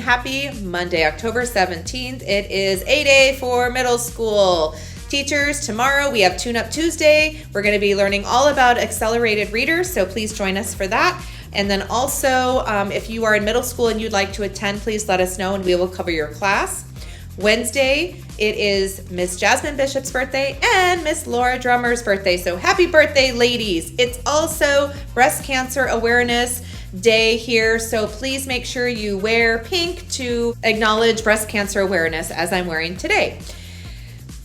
happy Monday, October 17th. It is A-Day for middle school. Teachers, tomorrow we have Tune Up Tuesday. We're going to be learning all about accelerated readers, so please join us for that. And then also, if you are in middle school and you'd like to attend, please let us know and we will cover your class. Wednesday, it is Miss Jasmine Bishop's birthday and Miss Laura Drummer's birthday. So happy birthday, ladies. It's also Breast Cancer Awareness Day here. So please make sure you wear pink to acknowledge breast cancer awareness, as I'm wearing today.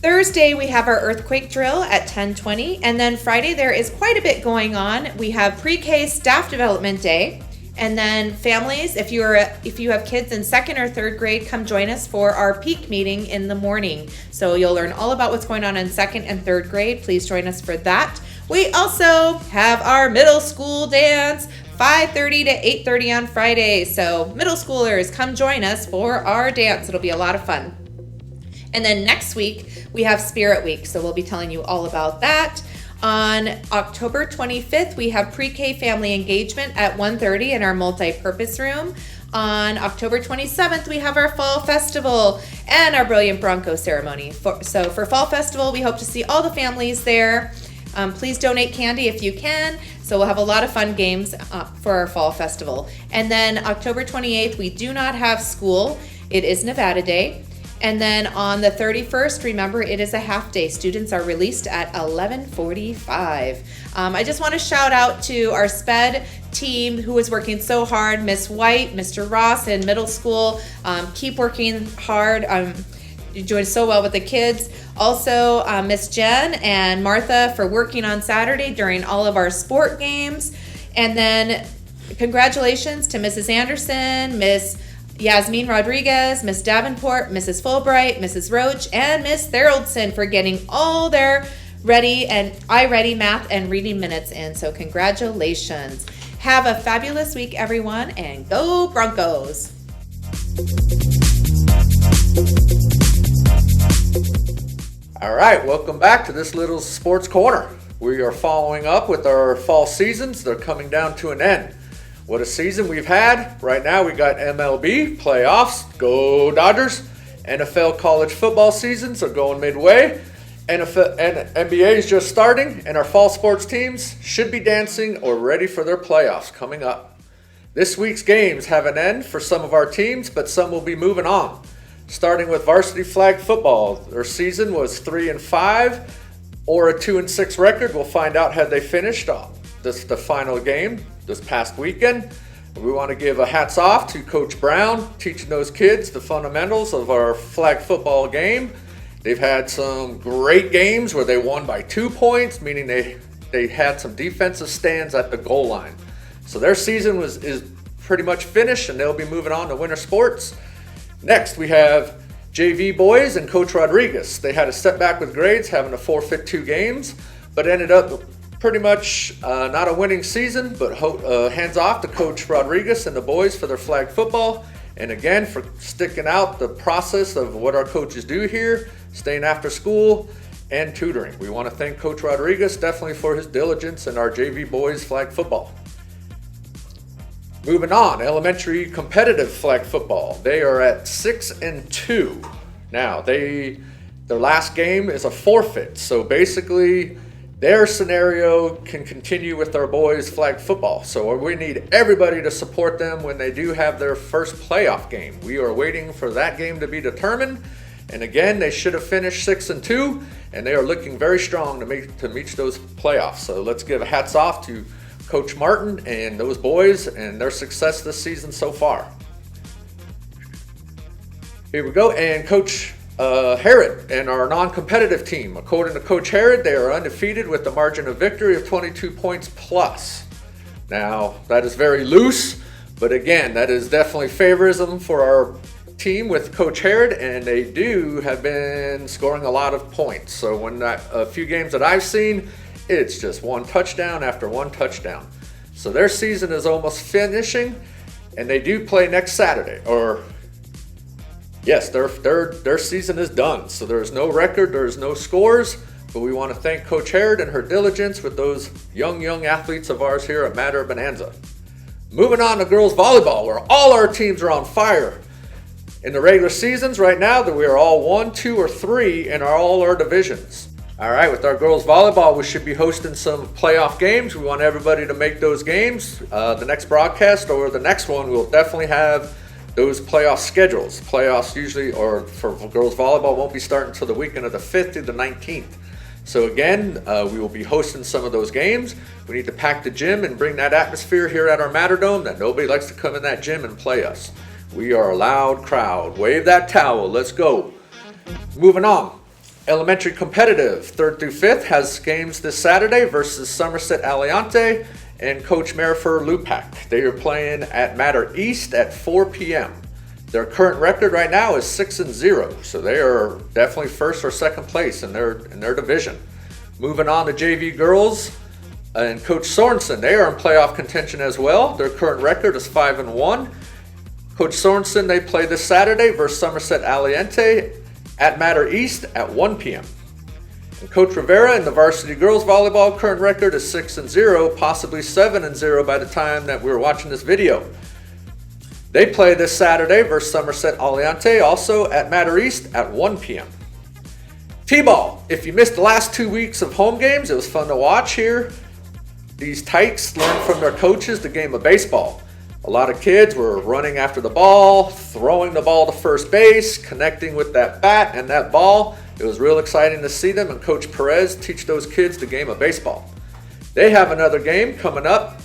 Thursday, we have our earthquake drill at 10:20. And then Friday, there is quite a bit going on. We have pre-K staff development day. And then families, if you have kids in second or third grade, come join us for our peak meeting in the morning. So you'll learn all about what's going on in second and third grade. Please join us for that. We also have our middle school dance, 5:30 to 8:30 on Friday. So middle schoolers, come join us for our dance. It'll be a lot of fun. And then next week, we have Spirit Week. So we'll be telling you all about that. On October 25th, we have pre-K family engagement at 1:30 in our multi-purpose room. On October 27th, we have our Fall Festival and our Brilliant Bronco ceremony. So for Fall Festival, we hope to see all the families there. Please donate candy if you can. So we'll have a lot of fun games for our Fall Festival. And then October 28th, we do not have school. It is Nevada Day. And then on the 31st, remember, it is a half day. Students are released at 11:45. I just want to shout out to our SPED team who is working so hard. Miss White, Mr. Ross in middle school. Keep working hard. You're doing so well with the kids. Also, Miss Jen and Martha for working on Saturday during all of our sport games. And then congratulations to Mrs. Anderson, Miss Yasmin Rodriguez, Miss Davenport, Mrs. Fulbright, Mrs. Roach, and Miss Theraldson for getting all their ready and iReady math and reading minutes in. So congratulations. Have a fabulous week, everyone, and go Broncos. All right, welcome back to this little sports corner. We are following up with our fall seasons. They're coming down to an end. What a season we've had. Right now we got MLB playoffs, go Dodgers. NFL college football seasons are going midway. NFL and NBA is just starting, and our fall sports teams should be dancing or ready for their playoffs coming up. This week's games have an end for some of our teams, but some will be moving on. Starting with varsity flag football, their season was 3-5 or a 2-6 record. We'll find out had they finished the final game this past weekend. We want to give a hats off to Coach Brown, teaching those kids the fundamentals of our flag football game. They've had some great games where they won by 2 points, meaning they had some defensive stands at the goal line. So their season is pretty much finished, and they'll be moving on to winter sports. Next, we have JV boys and Coach Rodriguez. They had a setback with grades, having to forfeit 2 games, but ended up pretty much not a winning season, but hands off to Coach Rodriguez and the boys for their flag football. And again, for sticking out the process of what our coaches do here, staying after school and tutoring. We want to thank Coach Rodriguez definitely for his diligence in our JV boys flag football. Moving on, elementary competitive flag football. They are at 6-2. Now, their last game is a forfeit. So basically, their scenario can continue with our boys flag football. So we need everybody to support them when they do have their first playoff game. We are waiting for that game to be determined. And again, they should have finished 6-2, and they are looking very strong to meet those playoffs. So let's give a hats off to Coach Martin and those boys and their success this season so far. Here we go, and Coach Herod and our non-competitive team. According to Coach Herod, they are undefeated with a margin of victory of 22 points plus. Now, that is very loose, but again, that is definitely favorism for our team with Coach Herod, and they do have been scoring a lot of points. So when a few games that I've seen, it's just one touchdown after one touchdown. So their season is almost finishing, and they do play next Saturday. Or yes, their season is done. So there's no record, there's no scores, but we want to thank Coach Herod and her diligence with those young athletes of ours here at Mater Bonanza. Moving on to girls volleyball, where all our teams are on fire. In the regular seasons right now, that we are all 1, 2, or 3 in all our divisions. All right, with our girls volleyball, we should be hosting some playoff games. We want everybody to make those games. The next broadcast or the next one, we'll definitely have those playoff schedules. Playoffs usually, or for girls volleyball, won't be starting until the weekend of the 5th through the 19th. So again, we will be hosting some of those games. We need to pack the gym and bring that atmosphere here at our Matterdome that nobody likes to come in that gym and play us. We are a loud crowd. Wave that towel. Let's go. Moving on. Elementary competitive, 3rd through 5th, has games this Saturday versus Somerset Aliante and Coach Marifer Lupac. They are playing at Matter East at 4 p.m. Their current record right now is 6-0, so they are definitely first or second place in their division. Moving on to JV girls and Coach Sorensen, they are in playoff contention as well. Their current record is 5-1. Coach Sorensen, they play this Saturday versus Somerset Aliante at Matter East at 1 p.m. And Coach Rivera in the varsity girls volleyball current record is 6-0, possibly 7-0 by the time that we're watching this video. They play this Saturday versus Somerset Aliante, also at Matter East at 1 p.m. T-ball. If you missed the last 2 weeks of home games, it was fun to watch here. These Tykes learned from their coaches the game of baseball. A lot of kids were running after the ball, throwing the ball to first base, connecting with that bat and that ball. It was real exciting to see them and Coach Perez teach those kids the game of baseball. They have another game coming up,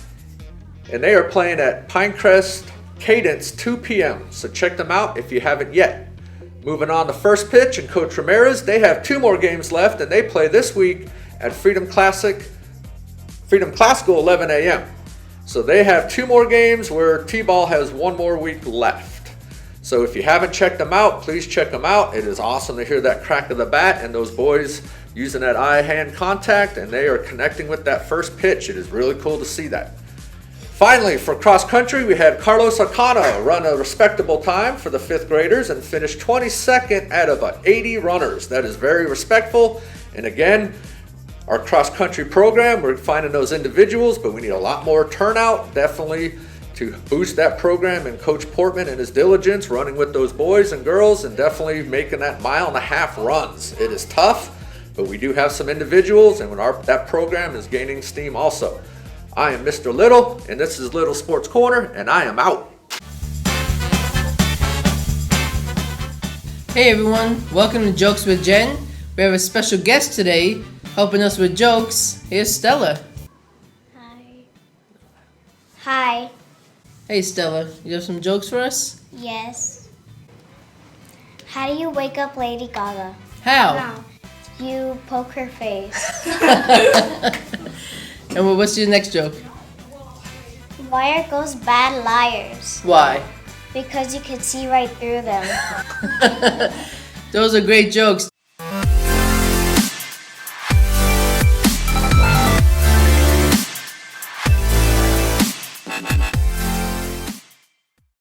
and they are playing at Pinecrest Cadence 2 p.m. So check them out if you haven't yet. Moving on to first pitch and Coach Ramirez, they have 2 more games left, and they play this week at Freedom Classical 11 a.m. So they have 2 more games where T-ball has 1 more week left. So if you haven't checked them out, please check them out. It is awesome to hear that crack of the bat and those boys using that eye-hand contact, and they are connecting with that first pitch. It is really cool to see that. Finally, for cross country, we had Carlos Acana run a respectable time for the 5th graders and finish 22nd out of 80 runners. That is very respectful. And again, our cross country program, we're finding those individuals, but we need a lot more turnout, definitely, to boost that program. And Coach Portman and his diligence running with those boys and girls and definitely making that 1.5 mile runs. It is tough, but we do have some individuals, and that program is gaining steam also. I am Mr. Little, and this is Little Sports Corner, and I am out. Hey everyone, welcome to Jokes with Jen. We have a special guest today helping us with jokes. Here's Stella. Hi. Hi. Hey Stella, you have some jokes for us? Yes. How do you wake up Lady Gaga? How? You poke her face. And what's your next joke? Why are ghosts bad liars? Why? Because you can see right through them. Those are great jokes.